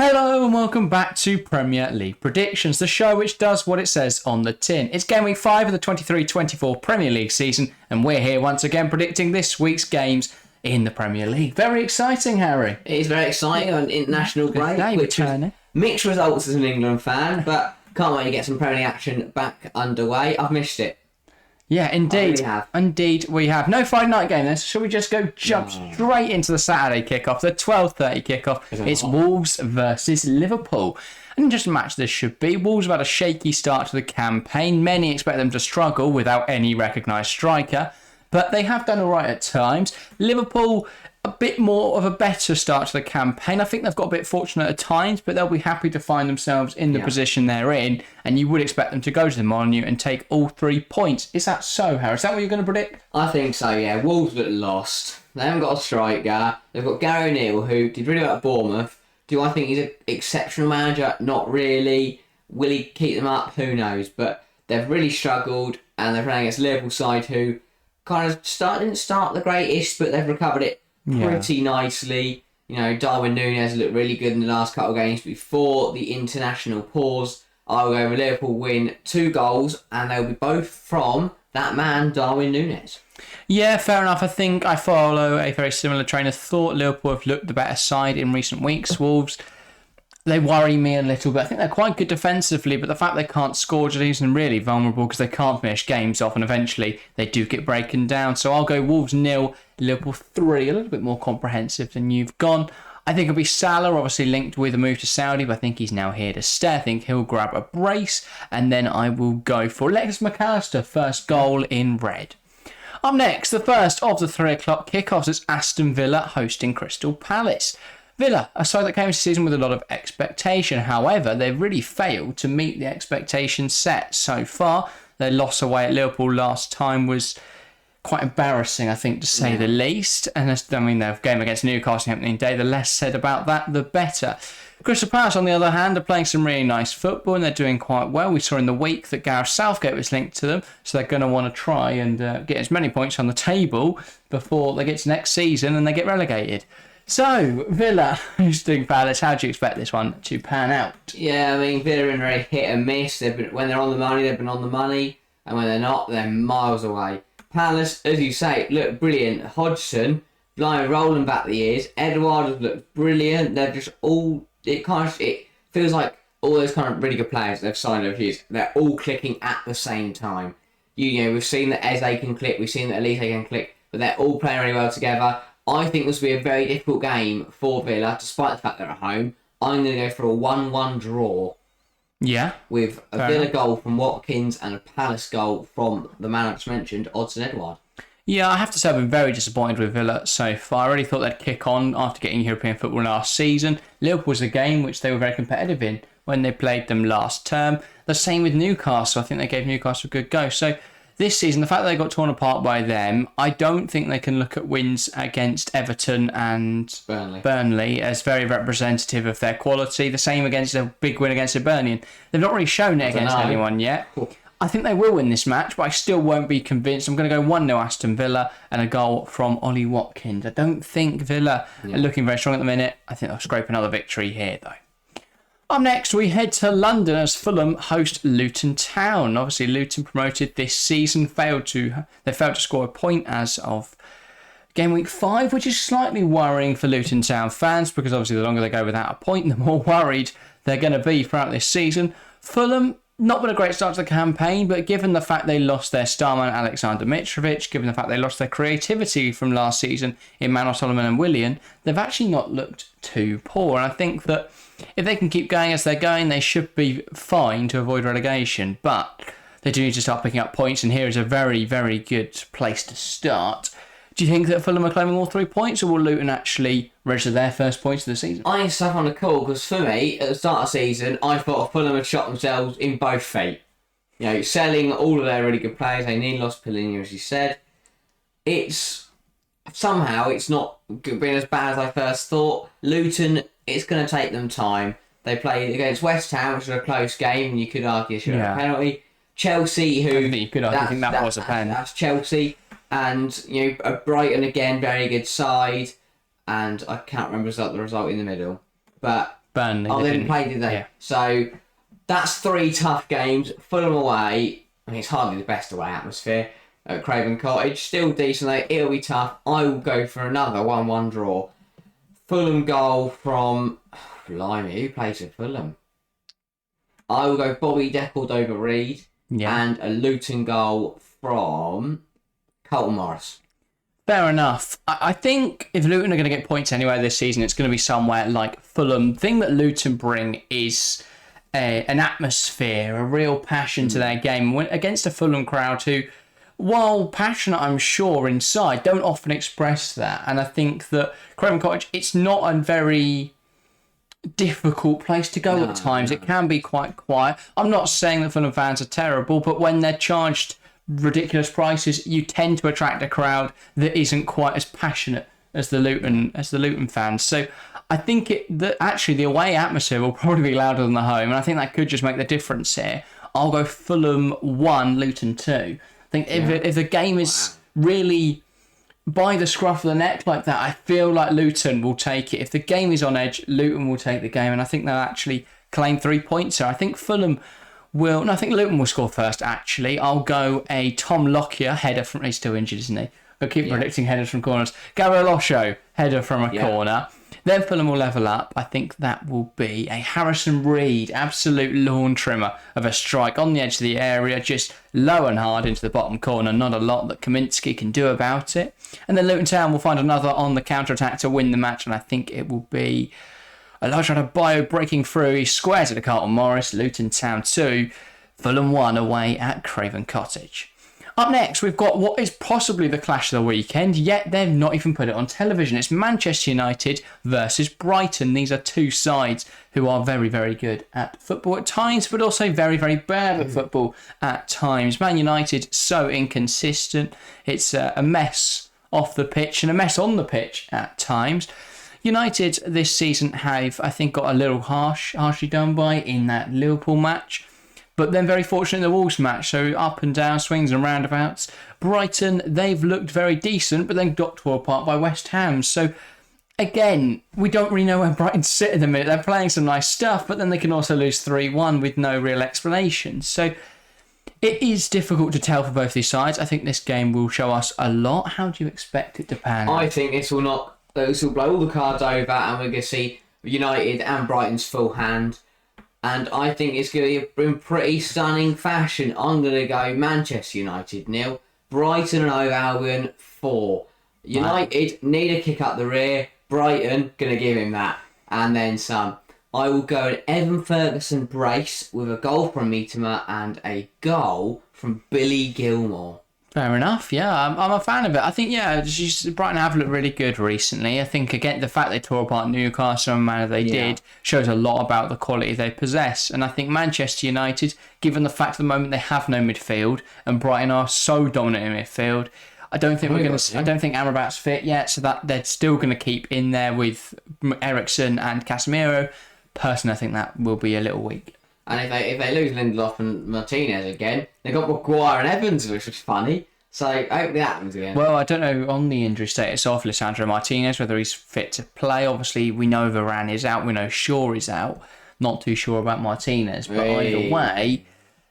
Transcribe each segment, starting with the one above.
Hello and welcome back to Premier League Predictions, the show which does what it says on the tin. It's game week 5 of the 23-24 Premier League season, and we're here once again predicting this week's games in the Premier League. Very exciting, Harry. It is very exciting on international break, which is mixed results as an England fan, but can't wait to get some Premier League action back underway. I've missed it. Yeah, indeed. Really have. Indeed, we have. No Friday night game then. So shall we just jump straight into the Saturday kickoff, the 12:30 kickoff? It's Wolves versus Liverpool. And just a match this should be. Wolves have had a shaky start to the campaign. Many expect them to struggle without any recognised striker, but they have done all right at times. Liverpool, a bit more of a better start to the campaign. I think they've got a bit fortunate at times, but they'll be happy to find themselves in the position they're in, and you would expect them to go to the Molineux and take all 3 points. Is that so, Harry? Is that what you're going to predict? I think so, yeah. Wolves look lost. They haven't got a striker. They've got Gary O'Neill, who did really well at Bournemouth. Do I think he's an exceptional manager? Not really. Will he keep them up? Who knows? But they've really struggled, and they're playing against a Liverpool side who kind of didn't start the greatest, but they've recovered it pretty nicely. You know, Darwin Núñez looked really good in the last couple of games before the international pause. I will go with Liverpool win 2 goals, and they'll be both from that man, Darwin Núñez. Yeah, fair enough. I think I follow a very similar train of thought. Liverpool have looked the better side in recent weeks. Wolves, they worry me a little bit. I think they're quite good defensively, but the fact they can't score just leaves them really vulnerable because they can't finish games off, and eventually they do get breaking down. So I'll go Wolves 0, Liverpool 3, a little bit more comprehensive than you've gone. I think it'll be Salah, obviously linked with a move to Saudi, but I think he's now here to stay. I think he'll grab a brace, and then I will go for Alexis McAllister, first goal in red. Up next, the first of the 3 o'clock kickoffs is Aston Villa hosting Crystal Palace. Villa, a side that came into the season with a lot of expectation. However, they've really failed to meet the expectations set so far. Their loss away at Liverpool last time was quite embarrassing, I think, to say the least. And their game against Newcastle on opening day, the less said about that, the better. Crystal Palace, on the other hand, are playing some really nice football and they're doing quite well. We saw in the week that Gareth Southgate was linked to them, so they're going to want to try and get as many points on the table before they get to next season and they get relegated. So, Villa hosting Palace, how do you expect this one to pan out? Yeah, I mean, Villa are very hit and miss. When they're on the money, they've been on the money, and when they're not, they're miles away. Palace, as you say, look brilliant. Hodgson, blind rolling back the years. Edouard has looked brilliant. They're just all... It feels like all those kind of really good players they've signed over the years, they're all clicking at the same time. You know, we've seen that Eze can click, we've seen that Elise can click, but they're all playing really well together. I think this will be a very difficult game for Villa, despite the fact they're at home. I'm going to go for a 1-1 draw. Yeah. With a Villa goal from Watkins and a Palace goal from the man I just mentioned, Odsonne Edouard. Yeah, I have to say I've been very disappointed with Villa so far. I really thought they'd kick on after getting European football last season. Liverpool was a game which they were very competitive in when they played them last term. The same with Newcastle. I think they gave Newcastle a good go. So this season, the fact that they got torn apart by them, I don't think they can look at wins against Everton and Burnley as very representative of their quality. The same against a big win against Hibernian. They've not really shown it against anyone yet. I think they will win this match, but I still won't be convinced. I'm going to go 1-0 Aston Villa and a goal from Ollie Watkins. I don't think Villa are looking very strong at the minute. I think they'll scrape another victory here, though. Up next, we head to London as Fulham host Luton Town. Obviously, Luton promoted this season. They failed to score a point as of game week 5, which is slightly worrying for Luton Town fans because obviously the longer they go without a point, the more worried they're going to be throughout this season. Fulham, not been a great start to the campaign, but given the fact they lost their starman Alexander Mitrovic, given the fact they lost their creativity from last season in Manuel Solomon and Willian, they've actually not looked too poor. And I think that if they can keep going as they're going, they should be fine to avoid relegation. But they do need to start picking up points, and here is a very, very good place to start. Do you think that Fulham are claiming all 3 points, or will Luton actually register their first points of the season? I think it's tough on the call, because for me, at the start of the season, I thought Fulham had shot themselves in both feet. You know, selling all of their really good players. They nearly lost Pellegrini, as you said. Somehow, it's not been as bad as I first thought. Luton, it's going to take them time. They played against West Ham, which was a close game, and you could argue should have a penalty. Chelsea, who... I think you could argue, I think that was a pen. That's Chelsea. And, you know, Brighton again, very good side. And I can't remember the result in the middle. But Burnley. Oh, they didn't play, did they? Yeah. So that's 3 tough games. Fulham away. I mean, it's hardly the best away atmosphere at Craven Cottage. Still decent though. It'll be tough. I will go for another 1-1 draw. Fulham goal from... Blimey, who plays for Fulham? I will go Bobby Decordova-Reid and a Luton goal from Colton Morris. Fair enough. I think if Luton are going to get points anywhere this season, it's going to be somewhere like Fulham. The thing that Luton bring is an atmosphere, a real passion to their game against a Fulham crowd who, while passionate, I'm sure, inside, don't often express that. And I think that Craven Cottage, it's not a very difficult place to go at times. It can be quite quiet. I'm not saying that Fulham fans are terrible, but when they're charged ridiculous prices, you tend to attract a crowd that isn't quite as passionate as the Luton fans. So I think that actually the away atmosphere will probably be louder than the home, and I think that could just make the difference here. I'll go Fulham 1, Luton 2. I think if the game is really by the scruff of the neck like that, I feel like Luton will take it. If the game is on edge, Luton will take the game, and I think they'll actually claim 3 points here. I think Fulham I think Luton will score first, actually. I'll go a Tom Lockyer header from... He's still injured, isn't he? I'll keep predicting headers from corners. Gabriel Osho header from a corner. Then Fulham will level up. I think that will be a Harrison Reed, absolute lawn trimmer of a strike on the edge of the area, just low and hard into the bottom corner. Not a lot that Kaminsky can do about it. And then Luton Town will find another on the counter-attack to win the match, and I think it will be Elijah Adebayo breaking through. He squares it to Carlton Morris. Luton Town 2, Fulham 1 away at Craven Cottage. Up next, we've got what is possibly the clash of the weekend, yet they've not even put it on television. It's Manchester United versus Brighton. These are two sides who are very, very good at football at times, but also very, very bad at football at times. Man United, so inconsistent. It's a mess off the pitch and a mess on the pitch at times. United this season have, I think, got a little harshly done by in that Liverpool match. But then very fortunate in the Wolves match, so up and down, swings and roundabouts. Brighton, they've looked very decent, but then got torn apart by West Ham. So again, we don't really know where Brighton sit in the minute. They're playing some nice stuff, but then they can also lose 3-1 with no real explanation. So it is difficult to tell for both these sides. I think this game will show us a lot. How do you expect it to pan out? I think this will blow all the cards over, and we're going to see United and Brighton's full hand. And I think it's going to be in pretty stunning fashion. I'm going to go Manchester United 0, Brighton and Hove Albion 4. United need a kick up the rear. Brighton going to give him that, and then some. I will go an Evan Ferguson brace with a goal from Mitoma and a goal from Billy Gilmore. Fair enough, yeah. I'm a fan of it. I think, Brighton have looked really good recently. I think, again, the fact they tore apart Newcastle in the manner they did shows a lot about the quality they possess. And I think Manchester United, given the fact at the moment they have no midfield and Brighton are so dominant in midfield, I don't think Amrabat's fit yet, so that they're still going to keep in there with Eriksen and Casemiro. Personally, I think that will be a little weak. And if they lose Lindelof and Martinez again, they've got Maguire and Evans, which is funny. So I hope that happens again. Well, I don't know on the injury status of Lisandro Martinez, whether he's fit to play. Obviously, we know Varane is out. We know Shaw is out. Not too sure about Martinez. But either way,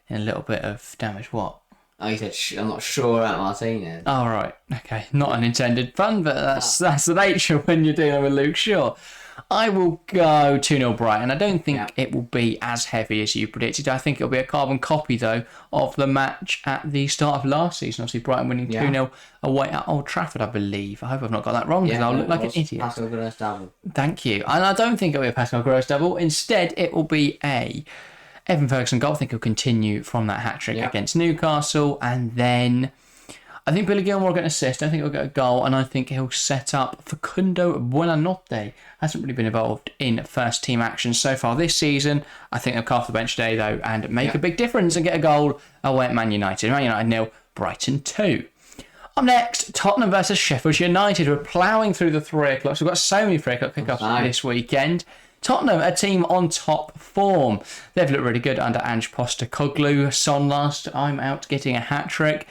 a little bit of damage. What? Oh, you said I'm not sure about Martinez. Oh, right. Okay. Not unintended fun, but that's the nature when you're dealing with Luke Shaw. I will go 2-0 Brighton. I don't think it will be as heavy as you predicted. I think it'll be a carbon copy, though, of the match at the start of last season. Obviously, Brighton winning 2-0 away at Old Trafford, I believe. I hope I've not got that wrong, because I'll look like an idiot. Pascal Gross double. Thank you. And I don't think it'll be a Pascal Gross double. Instead, it will be a Evan Ferguson goal. I think he'll continue from that hat-trick against Newcastle. And then I think Billy Gilmore will get an assist. I think he'll get a goal, and I think he'll set up Facundo Buonanotte. Hasn't really been involved in first team action so far this season. I think he'll come off the bench today, though, and make a big difference and get a goal away at Man United. Man United 0, Brighton 2. Up next, Tottenham versus Sheffield United. We're ploughing through the 3 o'clocks. We've got so many 3 o'clock kickoffs this weekend. Tottenham, a team on top form. They've looked really good under Ange Postecoglou. Son last time out getting a hat-trick.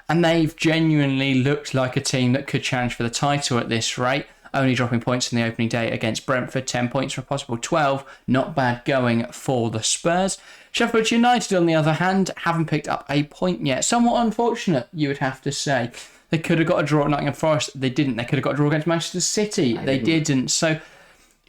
And they've genuinely looked like a team that could challenge for the title at this rate. only dropping points in the opening day against Brentford, 10 points from a possible 12. Not bad going for the Spurs. Sheffield United, on the other hand, haven't picked up a point yet. Somewhat unfortunate, you would have to say. They could have got a draw at Nottingham Forest. They didn't. They could have got a draw against Manchester City. They didn't. So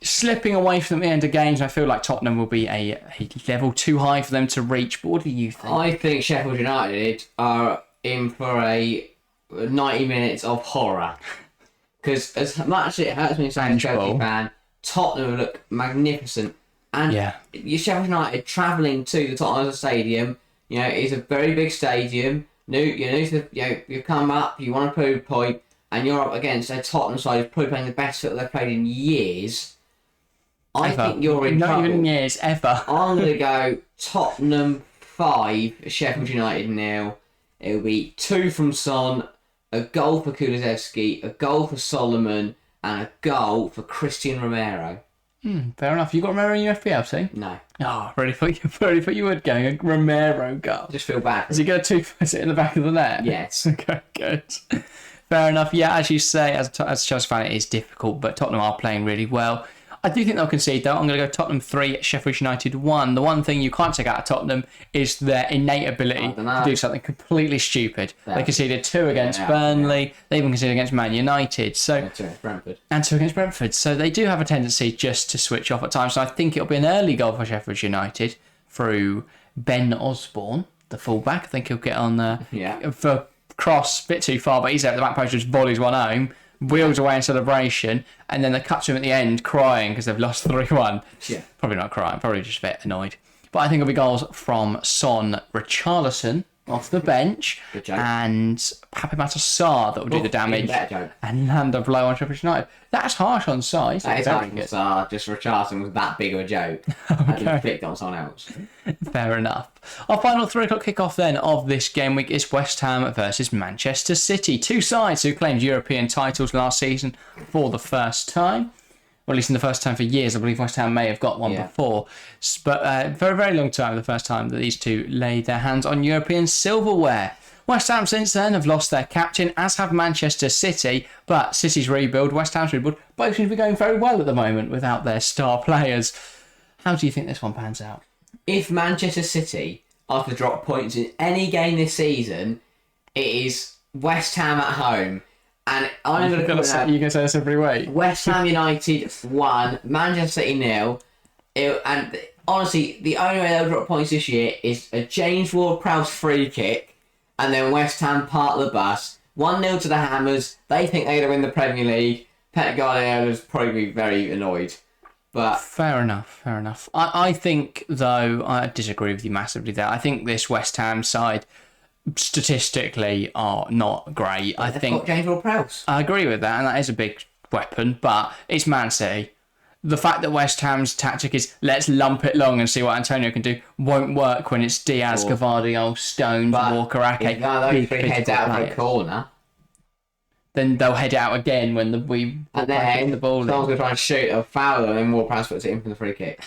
slipping away from the end of games, I feel like Tottenham will be a level too high for them to reach. But what do you think? I think Sheffield United are in for a 90 minutes of horror. Because as much as it hurts me to say as a Chelsea fan, Tottenham look magnificent. And your Sheffield United travelling to the Tottenham Stadium, is a very big stadium. You come up, you want to prove a point, and you're up against a Tottenham side who's probably playing the best football they've played in years. I think you're in trouble. Not even years, ever. I'm going to go Tottenham 5, Sheffield United 0. It'll be 2 from Son, a goal for Kulusevski, a goal for Solomon, and a goal for Christian Romero. Fair enough. You got Romero in your FPL team? No. Oh, really thought you would go a Romero goal. I just feel bad. Is he going to two-foot it in the back of the net? Yes. Okay, good. Fair enough. Yeah, as you say, as a Chelsea fan, it is difficult, but Tottenham are playing really well. I do think they'll concede, though. I'm going to go Tottenham 3, Sheffield United 1. The one thing you can't take out of Tottenham is their innate ability to do something completely stupid. They conceded 2 against Burnley. They even conceded against Man United. And 2 against Brentford. So they do have a tendency just to switch off at times. So I think it'll be an early goal for Sheffield United through Ben Osborne, the fullback. I think he'll get on for cross, a bit too far, but he's out at the back post, just volleys one home. Wheels away in celebration, and then they cut to him at the end crying because they've lost 3-1. Yeah. Probably not crying, probably just a bit annoyed. But I think it'll be goals from Son, Richarlison off the bench, and Pape Matar Sarr that will do the damage, and land a blow on Sheffield United. That's harsh on size. That is harsh on Sarr, just Richarlison was that big of a joke. I didn't pick on someone else. Fair enough. Our final 3 o'clock kickoff then of this game week is West Ham versus Manchester City. 2 sides who claimed European titles last season for the first time. Or at least in the first time for years. I believe West Ham may have got one before. But for a very long time, the first time that these two laid their hands on European silverware. West Ham since then have lost their captain, as have Manchester City. But City's rebuild, West Ham's rebuild, both seem to be going very well at the moment without their star players. How do you think this one pans out? If Manchester City are to drop points in any game this season, it is West Ham at home. And I'm going to say you can say this every week. West Ham United 1, Manchester City 0. And honestly, the only way they'll drop points this year is a James Ward-Prowse free kick, and then West Ham part the bus. 1-0 to the Hammers. They think they're going to win the Premier League. Pep Guardiola's probably very annoyed. But fair enough. I think, though, I disagree with you massively there. I think this West Ham side statistically are not great. I think James Ward-Prowse. I agree with that, and that is a big weapon, but it's Man City. The fact that West Ham's tactic is let's lump it long and see what Antonio can do won't work when it's Diaz, Gavardio, Stones, Walker, Ake. If those 3 heads out for a corner, then they'll head out again when the ball. Someone's going to try and shoot a foul, and then Ward-Prowse puts it in from the free kick.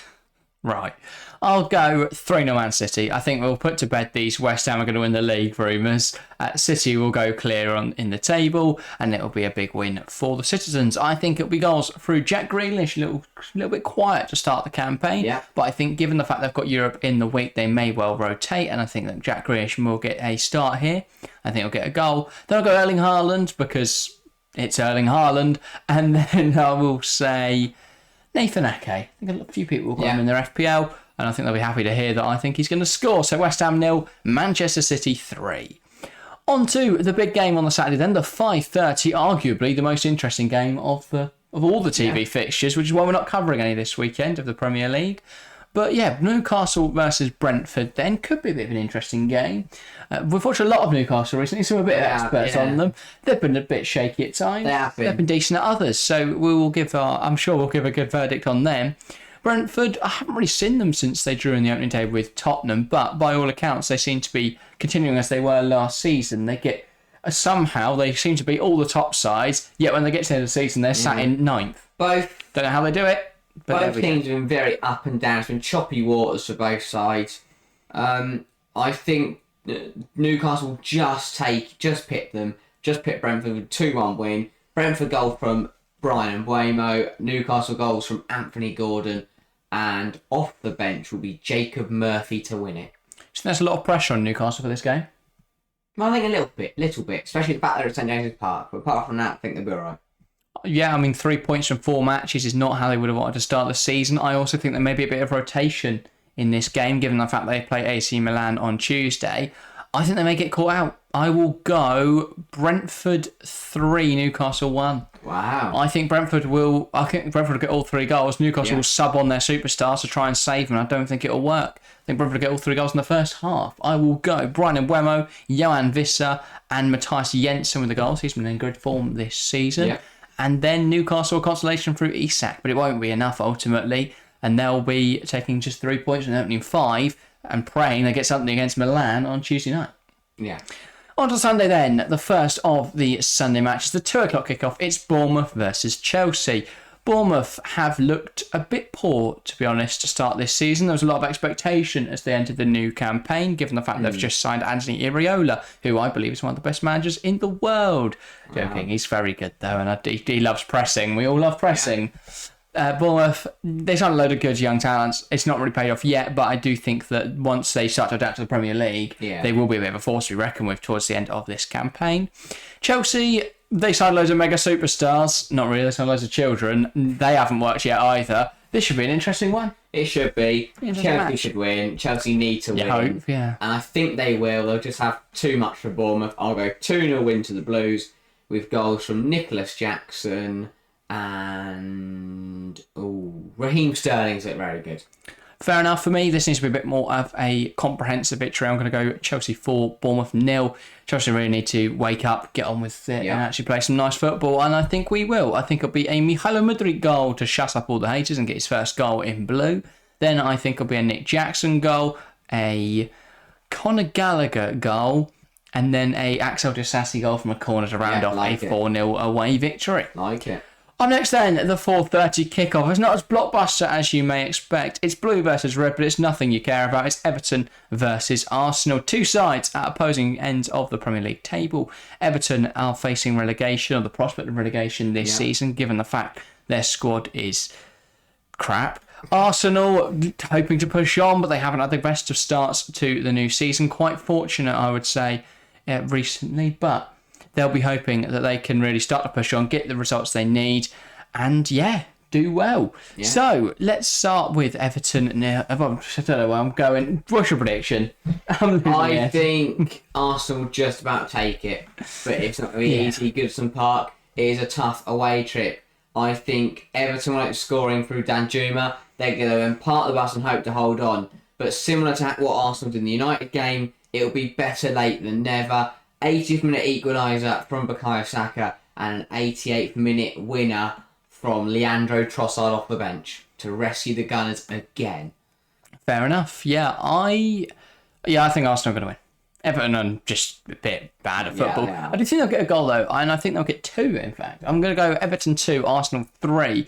Right. I'll go 3-0 Man City. I think we'll put to bed these West Ham are going to win the league rumours. City will go clear in the table, and it'll be a big win for the citizens. I think it'll be goals through Jack Grealish, a little bit quiet to start the campaign. But I think given the fact they've got Europe in the week, they may well rotate, and I think that Jack Grealish will get a start here. I think he'll get a goal. Then I'll go Erling Haaland because it's Erling Haaland, and then I will say Nathan Ake. I think a few people will got him in their FPL, and I think they'll be happy to hear that I think he's going to score. So West Ham 0, Manchester City 3. On to the big game on the Saturday then, the 5:30, arguably the most interesting game of all the TV fixtures, which is why we're not covering any this weekend of the Premier League. But yeah, Newcastle versus Brentford then could be a bit of an interesting game. We've watched a lot of Newcastle recently, so we're a bit of experts on them. They've been a bit shaky at times. They've been decent at others, so we will I'm sure we'll give a good verdict on them. Brentford, I haven't really seen them since they drew in the opening day with Tottenham, but by all accounts, they seem to be continuing as they were last season. They get somehow they seem to beat all the top sides, yet when they get to the end of the season, they're sat in 9th. Don't know how they do it. But both teams have been very up and down. It's been choppy waters for both sides. I think Newcastle just pit Brentford with 2-1 win. Brentford goal from Brian Mbeumo. Newcastle goals from Anthony Gordon. And off the bench will be Jacob Murphy to win it. So there's a lot of pressure on Newcastle for this game. Well, I think a little bit, especially the back there at St James's Park. But apart from that, I think they'll be alright. Yeah, I mean, 3 points from 4 matches is not how they would have wanted to start the season. I also think there may be a bit of rotation in this game, given the fact they play AC Milan on Tuesday. I think they may get caught out. I will go Brentford 3, Newcastle 1. Wow. I think Brentford will get all 3 goals. Newcastle will sub on their superstars to try and save them. I don't think it'll work. I think Brentford will get all 3 goals in the first half. I will go Brian Mbeumo, Johan Visser, and Matthias Jensen with the goals. He's been in good form this season. Yeah. And then Newcastle a consolation through Isak, but it won't be enough ultimately. And they'll be taking just 3 points from opening 5 and praying they get something against Milan on Tuesday night. Yeah. On to Sunday then, the first of the Sunday matches, the 2 o'clock kickoff. It's Bournemouth versus Chelsea. Bournemouth have looked a bit poor, to be honest, to start this season. There was a lot of expectation as they entered the new campaign, given the fact they've just signed Anthony Iraola, who I believe is one of the best managers in the world. Joking, he's very good though, and he loves pressing. We all love pressing. Bournemouth, they signed a load of good young talents. It's not really paid off yet, but I do think that once they start to adapt to the Premier League, they will be a bit of a force to be reckoned with towards the end of this campaign. Chelsea, they signed loads of mega superstars. Not really, they signed loads of children. They haven't worked yet either. This should be an interesting one. It should be. Chelsea should win. Chelsea need to win. Hope, yeah. And I think they will. They'll just have too much for Bournemouth. I'll go 2-0 win to the Blues with goals from Nicholas Jackson and Raheem Sterling's look very good. Fair enough for me. This needs to be a bit more of a comprehensive victory. I'm going to go Chelsea 4, Bournemouth 0. Chelsea really need to wake up, get on with it, and actually play some nice football. And I think we will. I think it'll be a Mykhailo Mudryk goal to shut up all the haters and get his first goal in blue. Then I think it'll be a Nick Jackson goal, a Conor Gallagher goal, and then a Axel Disasi goal from a corner to round off a 4-0 away victory. Like it. Up next then, the 4:30 kickoff. It's not as blockbuster as you may expect. It's blue versus red, but it's nothing you care about. It's Everton versus Arsenal. 2 sides at opposing ends of the Premier League table. Everton are facing relegation, or the prospect of relegation this season, given the fact their squad is crap. Arsenal hoping to push on, but they haven't had the best of starts to the new season. Quite fortunate, I would say, recently, but they'll be hoping that they can really start to push on, get the results they need, and do well. Yeah. So let's start with Everton now. I don't know where I'm going. What's your prediction? I think Arsenal just about take it, but it's not going to be easy. Goodison Park is a tough away trip. I think Everton will scoring through Danjuma. They're going to impart the bus and hope to hold on. But similar to what Arsenal did in the United game, it'll be better late than never. 80th minute equaliser from Bukayo Saka and an 88th minute winner from Leandro Trossard off the bench to rescue the Gunners again. Fair enough. I think Arsenal are going to win. Everton are just a bit bad at football. I do think they'll get a goal though, and I think they'll get 2 in fact. I'm going to go Everton 2, Arsenal 3.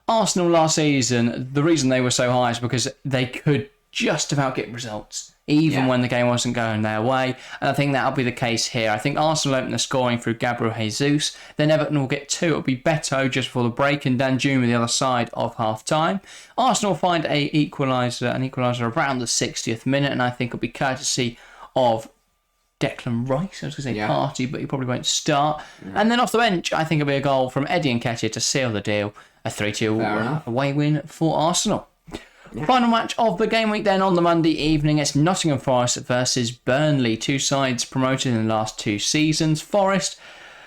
Arsenal last season, the reason they were so high is because they could just about get results, even when the game wasn't going their way. And I think that'll be the case here. I think Arsenal open the scoring through Gabriel Jesus. Then Everton will get 2. It'll be Beto just for the break and Danjuma the other side of half-time. Arsenal will find an equaliser around the 60th minute, and I think it'll be courtesy of Declan Rice. I was going to say Party, but he probably won't start. And then off the bench, I think it'll be a goal from Eddie Nketiah to seal the deal. A 3-2 away win for Arsenal. Final match of the game week then on the Monday evening. It's Nottingham Forest versus Burnley. 2 sides promoted in the last 2 seasons. Forest,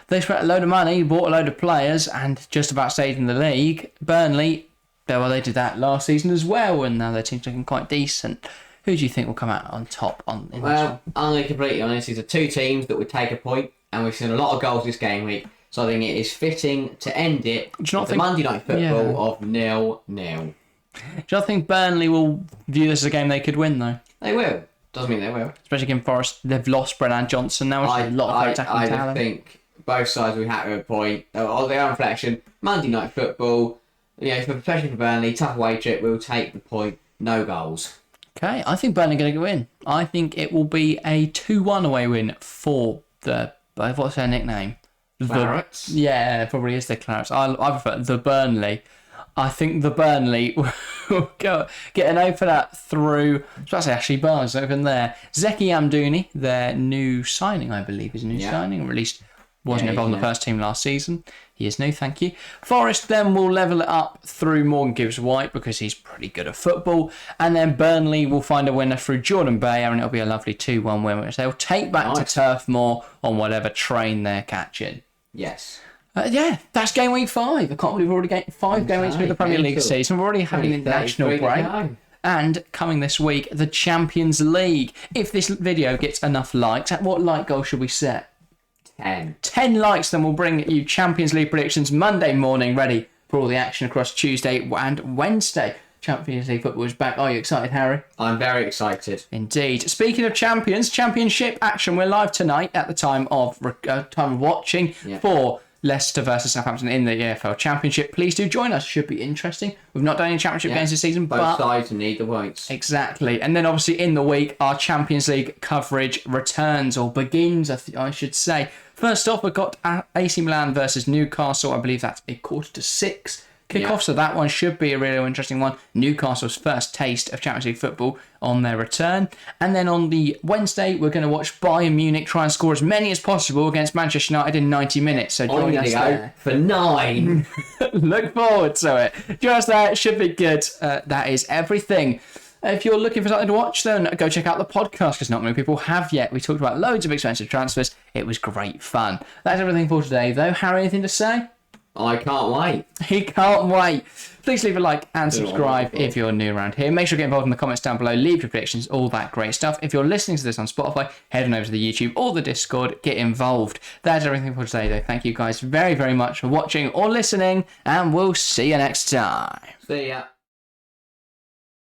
they spent a load of money, bought a load of players, and just about stayed in the league. Burnley, they did that last season as well, and now their team's looking quite decent. Who do you think will come out on top in this one? I'm going to be completely honest. These are 2 teams that would take a point, and we've seen a lot of goals this game week. So I think it is fitting to end it with the Monday Night Football of 0-0. Do you not think Burnley will view this as a game they could win, though? They will. Doesn't mean they will. Especially against Forest. They've lost Brennan Johnson now, which is a lot of attacking talent. I think both sides will have a point. On their own reflection, Monday Night Football, especially for Burnley, tough away trip, we'll take the point. No goals. Okay, I think Burnley are going to win. I think it will be a 2-1 away win for what's their nickname? Clarets. Yeah, it probably is the Clarets. I prefer the Burnley. I think the Burnley will go get an opener through. I was about to say Ashley Barnes open there. Zeki Amdouni, their new signing, I believe, is a new signing, or at least wasn't involved in the first team last season. He is new, thank you. Forest then will level it up through Morgan Gibbs-White because he's pretty good at football. And then Burnley will find a winner through Jordan Bayer, and it'll be a lovely 2-1 win, which they'll take back to Turf Moor on whatever train they're catching. Yes. That's game week 5. I can't believe we've already got 5 game weeks through the Premier League season. We're already having an international break. And coming this week, the Champions League. If this video gets enough likes, at what like goal should we set? 10. 10 likes, then we'll bring you Champions League predictions Monday morning, ready for all the action across Tuesday and Wednesday. Champions League football is back. Are you excited, Harry? I'm very excited. Indeed. Speaking of champions, championship action. We're live tonight at the time of watching for Leicester versus Southampton in the EFL Championship. Please do join us. Should be interesting. We've not done any championship games this season, both sides need the points. Exactly. And then obviously in the week, our Champions League coverage returns, or begins, I should say. First off, we've got AC Milan versus Newcastle. I believe that's a 5:45 kickoff, so that one should be a really interesting one. Newcastle's first taste of Champions League football on their return. And then on the Wednesday, we're going to watch Bayern Munich try and score as many as possible against Manchester United in 90 minutes. So join us there. For 9. Look forward to it. Join us there. It should be good. That is everything. If you're looking for something to watch, then go check out the podcast, because not many people have yet. We talked about loads of expensive transfers. It was great fun. That's everything for today, though. Harry, anything to say? I can't wait. He can't wait. Please leave a like and subscribe if you're new around here. Make sure to get involved in the comments down below. Leave your predictions, all that great stuff. If you're listening to this on Spotify, head on over to the YouTube or the Discord. Get involved. That's everything for today, though. Thank you guys very, very much for watching or listening, and we'll see you next time. See ya.